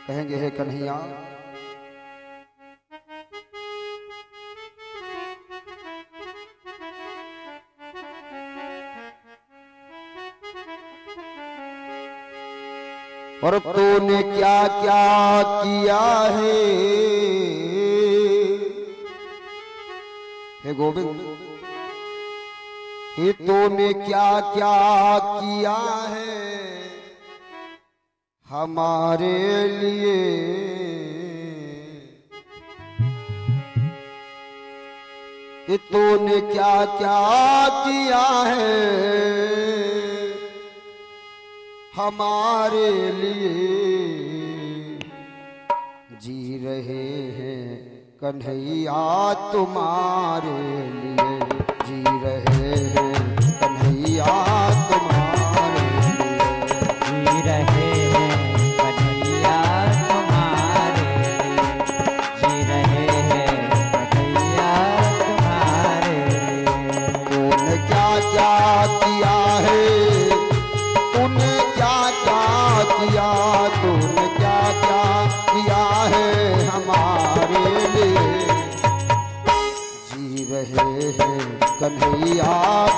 कहेंगे हे कन्हैया और तूने क्या क्या किया है हे गोविंद, हे तूने क्या क्या किया है हमारे लिए। कि तूने क्या क्या किया है हमारे लिए। जी रहे हैं कन्हैया तुम्हारे लिए, जी रहे हैं कन्हैया तुम्हारे लिए, जी रहे हैं कन्हैया तुम्हारे लिए, जी रहे हैं कन्हैया तुम्हारे लिए। तूने क्या क्या किया है, तूने क्या क्या किया, तूने क्या क्या किया है हमारे लिए। जी रहे हैं कन्हैया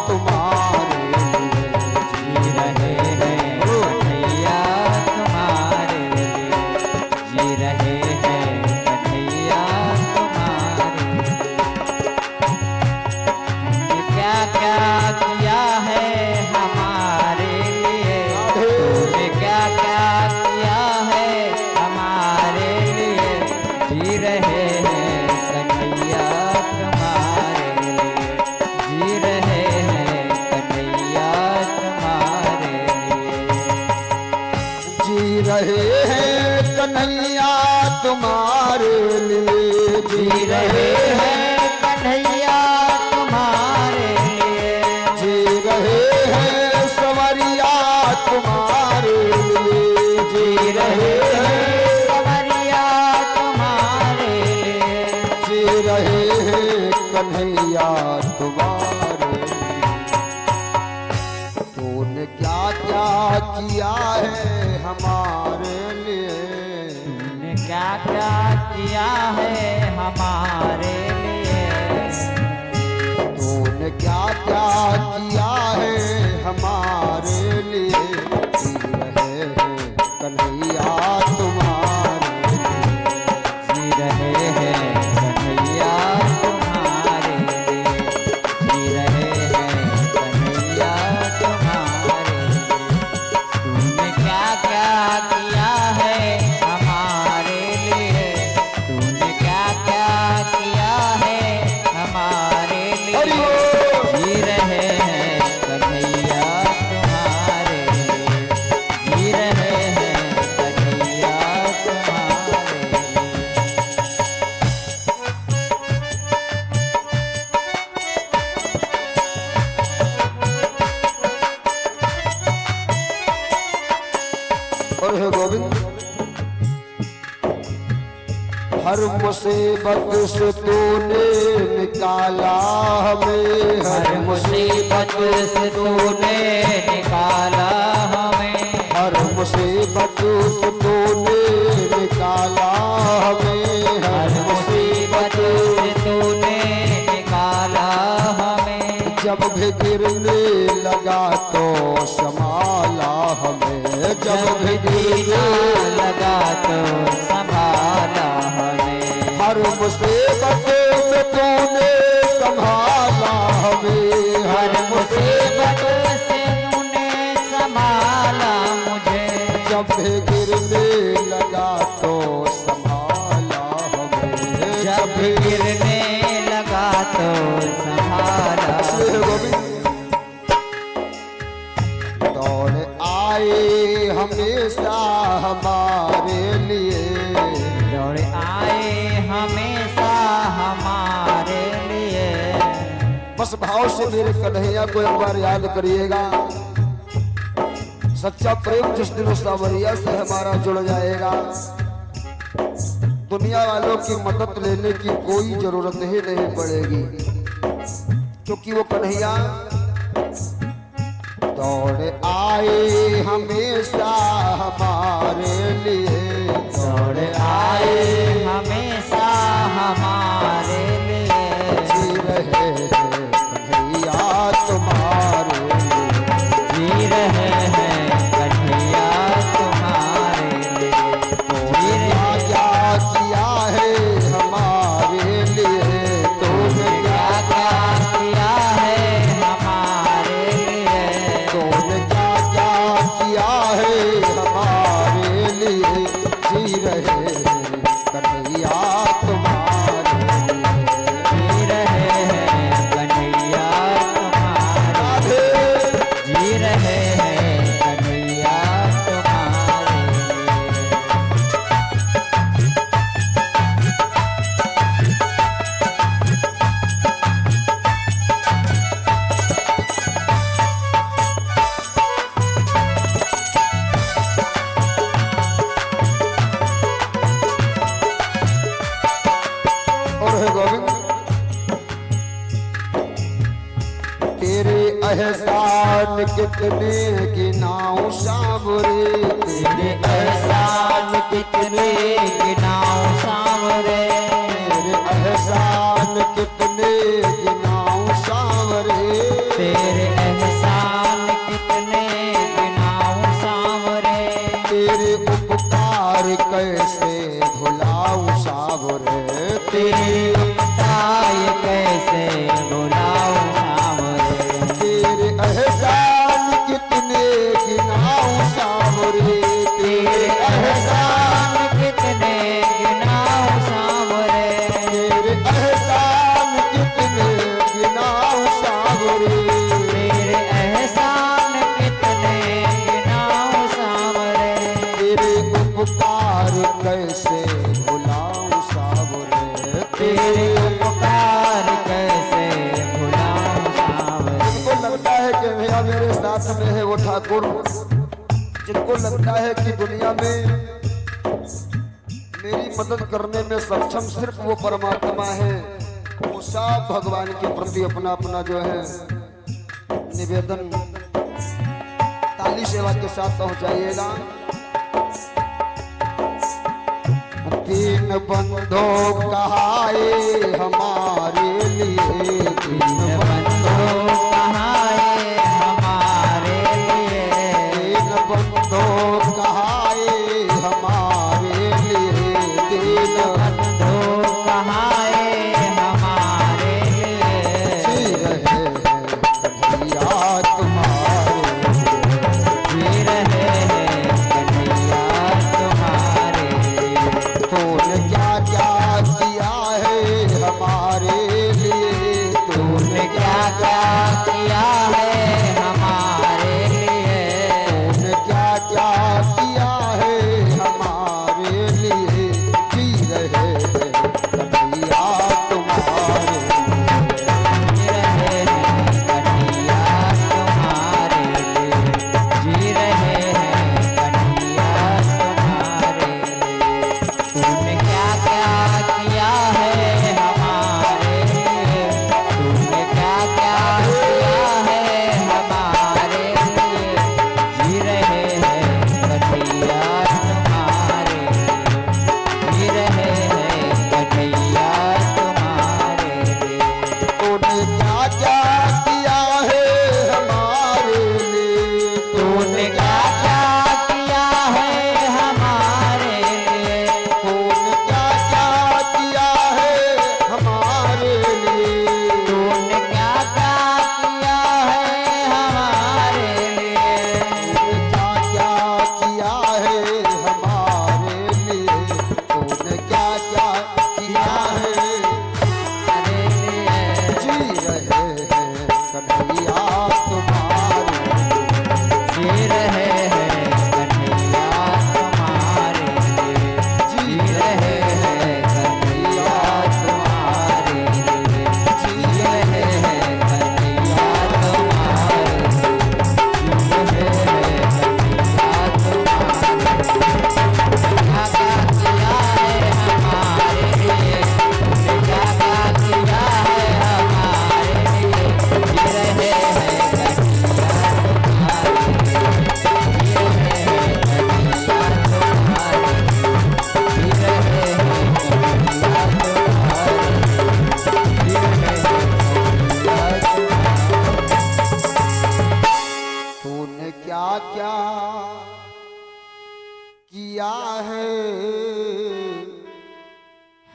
तुम्हारे लिए, जी रहे हैं कन्हैया तुम्हारे लिए, जी रहे हैं कन्हैया तुम्हारे लिए। क्या क्या किया है हमारे लिए, तूने क्या क्या किया है हमारे लिए। जी रहे हैं कन्हैया तुम्हारे लिए, जी रहे हैं कन्हैया तुम्हारे लिए। जी रहे हैं कन्हैया तुम्हारे लिए, जी रहे हैं कन्हैया तुम्हारे लिए, जी रहे हैं सवरिया तुम्हारे लिए, जी रहे हैं सवरिया तुम्हारे लिए। जी रहे हैं कन्हैया तुम्हारे लिए। तूने क्या क्या किया है हमारे लिए। तूने क्या क्या किया है हमारे लिए, तूने क्या क्या किया है हमारे लिए। जी रहे हैं कन्हैया तुम्हारे लिए, जी रहे हैं कन्हैया तुम्हारे लिए, जी रहे हैं कन्हैया तुम्हारे लिए। तूने क्या क्या किया है हमारे लिए, तूने क्या क्या किया है हमारे लिए। जी रहे हैं कन्हैया तुम्हारे लिए, जी रहे हैं कन्हैया तुम्हारे लिए। और हे गोविंद, हर मुसीबत से तूने निकाला हमें, हर मुसीबत से तूने निकाला हमें, हर मुसीबत से तूने निकाला हमें, हर मुसीबत से तूने निकाला हमें। जब भी गिरने लगा तो संभाला हमें, जब भी गिरने लगा तो संभाला हमें। हर मुसीबत में तूने संभाला हमें, हर मुसीबत से तूने संभाला मुझे। जब भी गिरने लगा तो संभाला हमें, जब गिरने लगा तो संभाला। दौड़ आए हमेशा हमारे लिए, दौड़ आए हमेशा हमारे लिए। बस भाव से मेरे कन्हैया को एक बार याद करिएगा। सच्चा प्रेम जिस दिन उस सावरिया से हमारा जुड़ जाएगा, दुनिया वालों की मदद लेने की कोई जरूरत ही नहीं पड़ेगी, क्योंकि वो कन्हैया दौड़ आए हमेशा हमारे लिए। दौड़ आए हमेशा हमारे लिए। जी रहे हैं कन्हैया तुम्हारे लिए। जी रहे हैं कन्हैया तुम्हारे लिए। तूने क्या क्या किया है हमारे लिए, तूने क्या क्या किया है हमारे लिए। तूने क्या क्या किया है हमारे लिए। जी रहे हैं कन्हैया तुम्हारे लिए। जी रहे हैं कन्हैया तुम्हारे लिए। जी रहे हैं कन्हैया तुम्हारे लिए। और है गोविंद, तेरे एहसान कितने गिनाऊं सावरे। तेरे एहसान कितने गिनाऊं सावरे। तेरे एहसान कितने गिनाऊं सावरे। तेरे एहसान कितने गिनाऊं सावरे। तेरे उपकार कैसे भुलाऊं सावरे। तेरी ताय कैसे बुलाऊं सावरे। तेरे एहसान कितने गिनाऊं सावरे। तेरे एहसान कितने गिनाऊं सावरे। तेरे एहसान कितने गिनाऊं सावरे। तेरे एहसान कितने गिनाऊं सावरे। तेरे उपकार कैसे भुलाऊं सावरे। तेरे उपकार कैसे भुलाऊं सावरे। जिनको लगता है कि भैया मेरे साथ में है वो ठाकुर, जिनको लगता है कि दुनिया में मेरी मदद करने में सक्षम सिर्फ वो परमात्मा है, वो सब भगवान के प्रति अपना अपना जो है निवेदन ताली सेवा के साथ पहुंचाइएगा। तीन बंधो कहाए हमारे लिए। तीन बंधो कहाए हमारे लिए। तीन बंधो कहाए हमारे लिए। तीन बंधो कहाए हमारे लिए। जी रहे हैं कन्हैया तुम्हारे लिए। जी रहे हैं कन्हैया तुम्हारे लिए। तूने क्या क्या किया है हमारे लिए। तूने क्या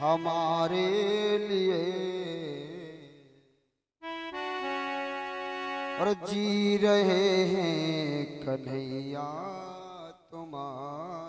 हमारे लिए और जी रहे हैं कन्हैया तुम्हारे